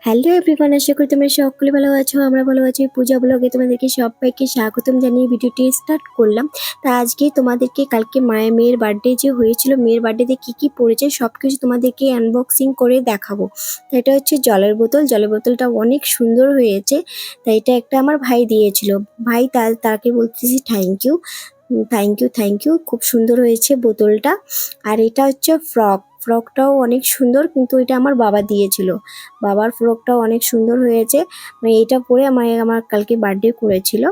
Hello everyone, আশা করি তোমরা সকলে ভালো আছো। আমরা ভালো আছি। পূজা ব্লগে তোমাদেরকে সবাইকে স্বাগতম জানিয়ে ভিডিওটি স্টার্ট করলাম। তা আজকে তোমাদেরকে কালকে মেয়ের বার্থডে যে হয়েছিল, মেয়ের বার্থডেতে কী কী পড়েছে সব কিছু তোমাদেরকে আনবক্সিং করে দেখাবো। তো এটা হচ্ছে জলের বোতল। জলের বোতলটা অনেক সুন্দর হয়েছে। তাই এটা একটা আমার ভাই দিয়েছিল। ভাই তাকে বলতেছি thank you, thank you, thank you. খুব সুন্দর হয়েছে বোতলটা। আর এটা হচ্ছে ফ্রকটাও অনেক সুন্দর, কিন্তু এটা আমার বাবা দিয়েছিল। বাবার ফ্রকটাও অনেক সুন্দর হয়েছে। মানে এটা পরে আমার কালকে বার্থডে করেছিল।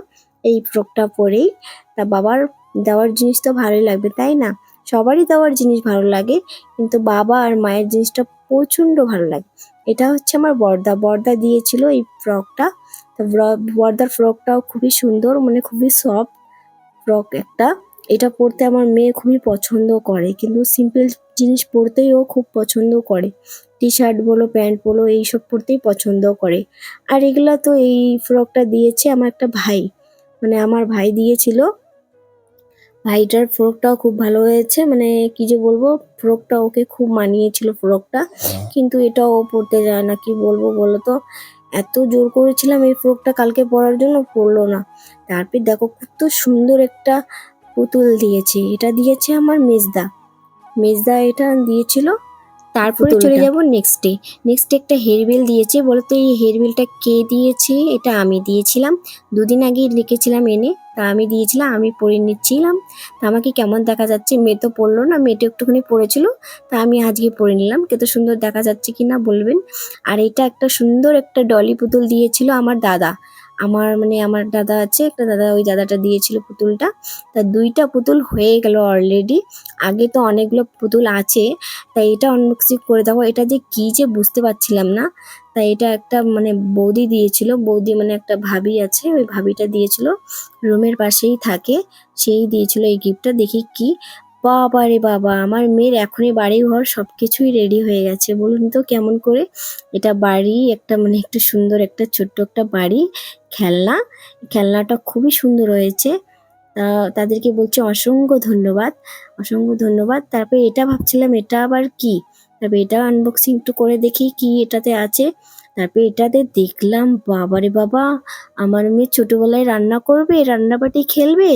এই ফ্রকটা পরেই তা বাবার দেওয়ার জিনিস তো ভালোই লাগবে, তাই না? সবারই দেওয়ার জিনিস ভালো লাগে, কিন্তু বাবা আর মায়ের জিনিসটা প্রচণ্ড ভালো লাগে। এটা হচ্ছে আমার বর্দা দিয়েছিল এই ফ্রকটা। তো বর্দার ফ্রকটাও খুবই সুন্দর, মানে খুবই সফট ফ্রক একটা। এটা পরতে আমার মেয়ে খুবই পছন্দ করে, কিন্তু সিম্পল জিনিস পরতেই ও খুব পছন্দ করে। টি শার্ট বলো, প্যান্ট বলো, এইসব পরতেই পছন্দ করে। আর এগুলা তো, এই ফ্রকটা দিয়েছে আমার একটা ভাই, মানে আমার ভাই দিয়েছিল। ভাইটার ফ্রকটাও খুব ভালো হয়েছে, মানে কি যে বলবো, ফ্রকটা ওকে খুব মানিয়েছিল ফ্রকটা। কিন্তু এটা ও পরতে যায় না, কি বলবো বলো তো। এত জোর করেছিলাম এই ফ্রকটা কালকে পরার জন্য, পরলো না। তারপর দেখো কত সুন্দর একটা পুতুল দিয়েছে। এটা দিয়েছে আমার মেজদা এটা দিয়েছিল। তারপরে চলে যাব নেক্সট ডে একটা হেয়ার বেল দিয়েছে। বলতো এই হেয়ার বেলটা কে দিয়েছে? এটা আমি দিয়েছিলাম। দুদিন আগে লিখেছিলাম এনে, তা আমি দিয়েছিলাম, আমি পরে নিচ্ছিলাম। তা আমাকে কেমন দেখা যাচ্ছে? মেয়ে তো পরলো না, মেয়েটা একটুখানি পরেছিল। তা আমি আজকে পরে নিলাম, কত সুন্দর দেখা যাচ্ছে কিনা বলবেন। আর এটা একটা সুন্দর একটা ডলি পুতুল দিয়েছিল আমার দাদা। আমার দাদা আছে একটা দাদা, ওই দাদাটা দিয়েছিল পুতুলটা। তা দুইটা পুতুল হয়ে গেল অলরেডি। আগে তো অনেকগুলো পুতুল আছে। তাই এটা আনবক্সিং করে দেখো, এটা যে কি যে বুঝতে পারছিলাম না। তাই এটা একটা মানে বৌদি দিয়েছিল, বৌদি মানে একটা ভাবি আছে, ওই ভাবিটা দিয়েছিল, রুমের পাশেই থাকে, সেই দিয়েছিল এই গিফটটা। দেখি কি, বাবা রে বাবা, আমার মেয়ের এখনই বাড়ি ঘর সবকিছুই রেডি হয়ে গেছে। বলুন তো কেমন করে? এটা বাড়ি একটা, মানে একটা সুন্দর একটা ছোট্ট একটা বাড়ি। খেলনা, খেলনাটা খুবই সুন্দর হয়েছে। তাদেরকে বলছি অসংখ্য ধন্যবাদ, অসংখ্য ধন্যবাদ। তারপরে এটা ভাবছিলাম এটা আবার কি, তারপরে এটা আনবক্সিং একটু করে দেখি কি এটাতে আছে। তারপরে এটাতে দেখলাম বাবারে বাবা, আমার মেয়ে ছোটবেলায় রান্না করবে, রান্নাবাটি খেলবে।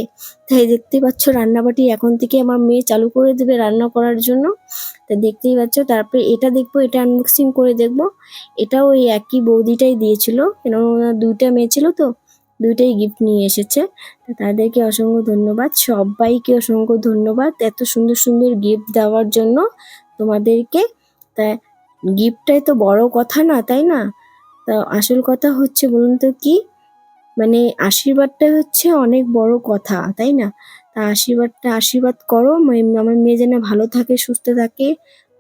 তাই দেখতেই পাচ্ছ রান্নাবাটি এখন থেকে আমার মেয়ে চালু করে দেবে রান্না করার জন্য। তা দেখতেই পাচ্ছ। তারপরে এটা দেখবো, এটা আনবক্সিং করে দেখবো। এটাও ওই একই বৌদিটাই দিয়েছিল, কেন দুইটা মেয়ে ছিল তো, দুইটাই গিফট নিয়ে এসেছে। তো তাদেরকে অসংখ্য ধন্যবাদ, সবাইকে অসংখ্য ধন্যবাদ এত সুন্দর সুন্দর গিফট দেওয়ার জন্য তোমাদেরকে। তা গিফটটাই তো বড় কথা না, তাই না? তা আসল কথা হচ্ছে বলুন তো কি, মানে আশীর্বাদটা হচ্ছে অনেক বড় কথা, তাই না? তা আশীর্বাদ করো, আমার মেয়ে যেন ভালো থাকে, সুস্থ থাকে,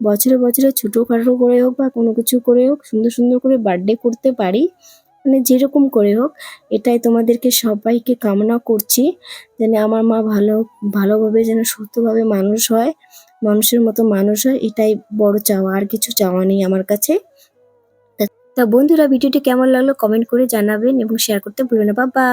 বছরে বছরে ছোটোখাটো করে হোক বা কোনো কিছু করে হোক, সুন্দর সুন্দর করে বার্থডে করতে পারি, মানে যেরকম করে হোক। এটাই তোমাদেরকে সবাইকে কামনা করছি, যেন আমার মা ভালোভাবে যেন সুস্থভাবে মানুষ হয়, মানুষের মতো মানুষ হয়। এটাই বড় চাওয়া, আর কিছু চাওয়া নেই আমার কাছে। তা বন্ধুরা, ভিডিওটি কেমন লাগলো কমেন্ট করে জানাবেন এবং শেয়ার করতে ভুলো না। বাবা।